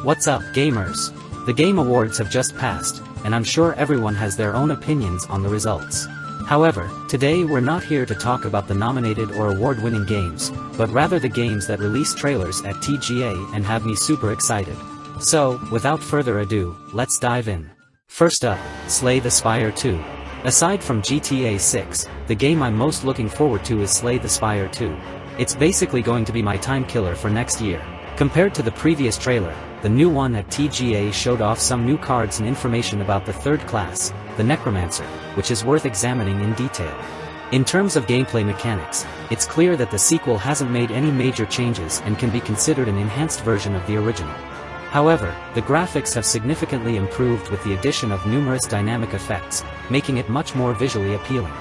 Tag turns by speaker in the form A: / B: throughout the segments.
A: What's up, gamers? The Game Awards have just passed, and I'm sure everyone has their own opinions on the results. However, today we're not here to talk about the nominated or award-winning games, but rather the games that released trailers at TGA and have me super excited. So, without further ado, let's dive in. First up, Slay the Spire 2. Aside from GTA 6, the game I'm most looking forward to is Slay the Spire 2. It's basically going to be my time killer for next year. Compared to the previous trailer, the new one at TGA showed off some new cards and information about the third class, the Necromancer, which is worth examining in detail. In terms of gameplay mechanics, it's clear that the sequel hasn't made any major changes and can be considered an enhanced version of the original. However, the graphics have significantly improved with the addition of numerous dynamic effects, making it much more visually appealing.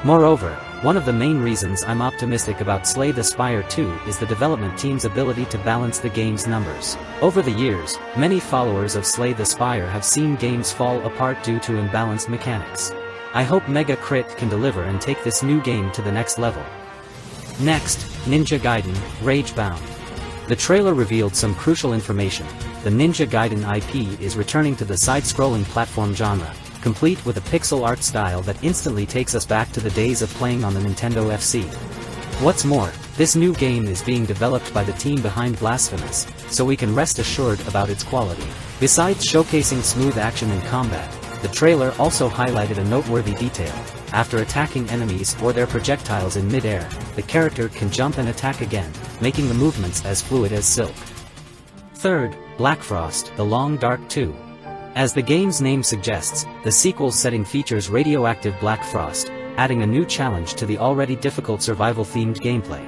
A: Moreover, one of the main reasons I'm optimistic about Slay the Spire 2 is the development team's ability to balance the game's numbers. Over the years, many followers of Slay the Spire have seen games fall apart due to imbalanced mechanics. I hope Mega Crit can deliver and take this new game to the next level. Next, Ninja Gaiden, Ragebound. The trailer revealed some crucial information. The Ninja Gaiden IP is returning to the side-scrolling platform genre, complete with a pixel art style that instantly takes us back to the days of playing on the Nintendo FC. What's more, this new game is being developed by the team behind Blasphemous, so we can rest assured about its quality. Besides showcasing smooth action and combat, the trailer also highlighted a noteworthy detail. After attacking enemies or their projectiles in mid-air, the character can jump and attack again, making the movements as fluid as silk. Third, Blackfrost, The Long Dark 2. As the game's name suggests, the sequel's setting features radioactive Black Frost, adding a new challenge to the already difficult survival-themed gameplay.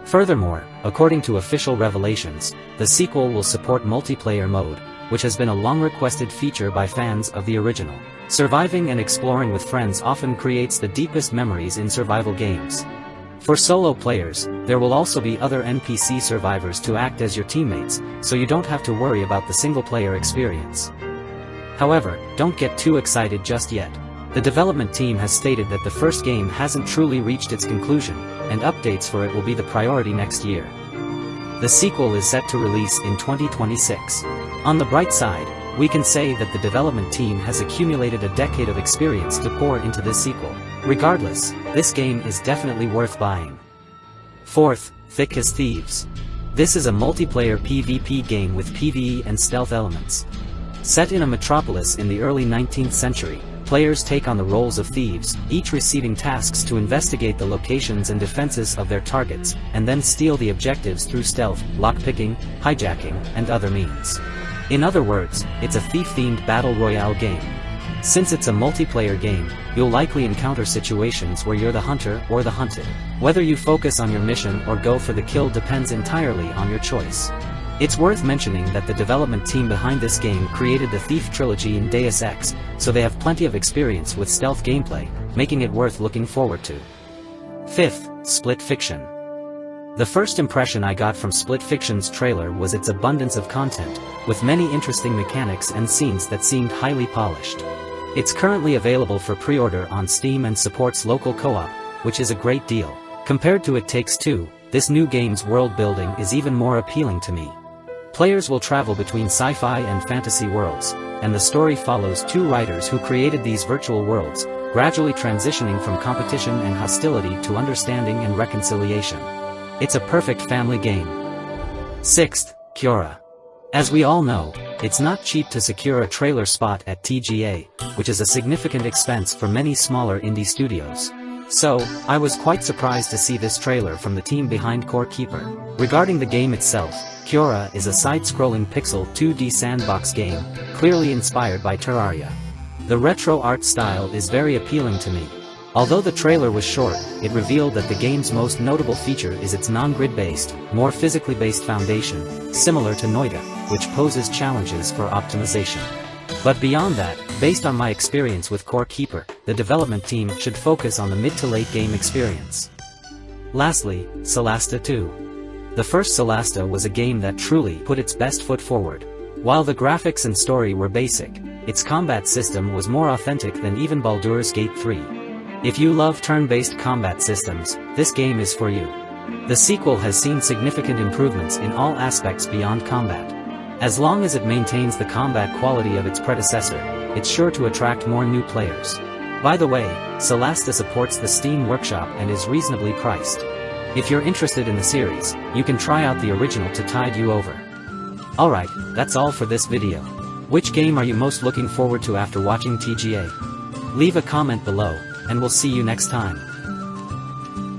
A: Furthermore, according to official revelations, the sequel will support multiplayer mode, which has been a long-requested feature by fans of the original. Surviving and exploring with friends often creates the deepest memories in survival games. For solo players, there will also be other NPC survivors to act as your teammates, so you don't have to worry about the single-player experience. However, don't get too excited just yet. The development team has stated that the first game hasn't truly reached its conclusion, and updates for it will be the priority next year. The sequel is set to release in 2026. On the bright side, we can say that the development team has accumulated a decade of experience to pour into this sequel. Regardless, this game is definitely worth buying. Fourth, As Thieves. This is a multiplayer PvP game with PvE and stealth elements. Set in a metropolis in the early 19th century, players take on the roles of thieves, each receiving tasks to investigate the locations and defenses of their targets, and then steal the objectives through stealth, lockpicking, hijacking, and other means. In other words, it's a thief-themed battle royale game. Since it's a multiplayer game, you'll likely encounter situations where you're the hunter or the hunted. Whether you focus on your mission or go for the kill depends entirely on your choice. It's worth mentioning that the development team behind this game created the Thief trilogy in Deus Ex, so they have plenty of experience with stealth gameplay, making it worth looking forward to. Fifth, Split Fiction. The first impression I got from Split Fiction's trailer was its abundance of content, with many interesting mechanics and scenes that seemed highly polished. It's currently available for pre-order on Steam and supports local co-op, which is a great deal. Compared to It Takes Two, this new game's world building is even more appealing to me. Players will travel between sci-fi and fantasy worlds, and the story follows two writers who created these virtual worlds, gradually transitioning from competition and hostility to understanding and reconciliation. It's a perfect family game. Sixth, Kyora. As we all know, it's not cheap to secure a trailer spot at TGA, which is a significant expense for many smaller indie studios. So, I was quite surprised to see this trailer from the team behind Core Keeper. Regarding the game itself, Kyora is a side-scrolling pixel 2D sandbox game, clearly inspired by Terraria. The retro art style is very appealing to me. Although the trailer was short, it revealed that the game's most notable feature is its non-grid-based, more physically based foundation, similar to Noida, which poses challenges for optimization. But beyond that, based on my experience with Core Keeper, the development team should focus on the mid-to-late game experience. Lastly, Solasta Ⅱ. The first Solasta was a game that truly put its best foot forward. While the graphics and story were basic, its combat system was more authentic than even Baldur's Gate 3. If you love turn-based combat systems, this game is for you. The sequel has seen significant improvements in all aspects beyond combat. As long as it maintains the combat quality of its predecessor, it's sure to attract more new players. By the way, Solasta supports the Steam Workshop and is reasonably priced. If you're interested in the series, you can try out the original to tide you over. Alright, that's all for this video. Which game are you most looking forward to after watching TGA? Leave a comment below, and we'll see you next time.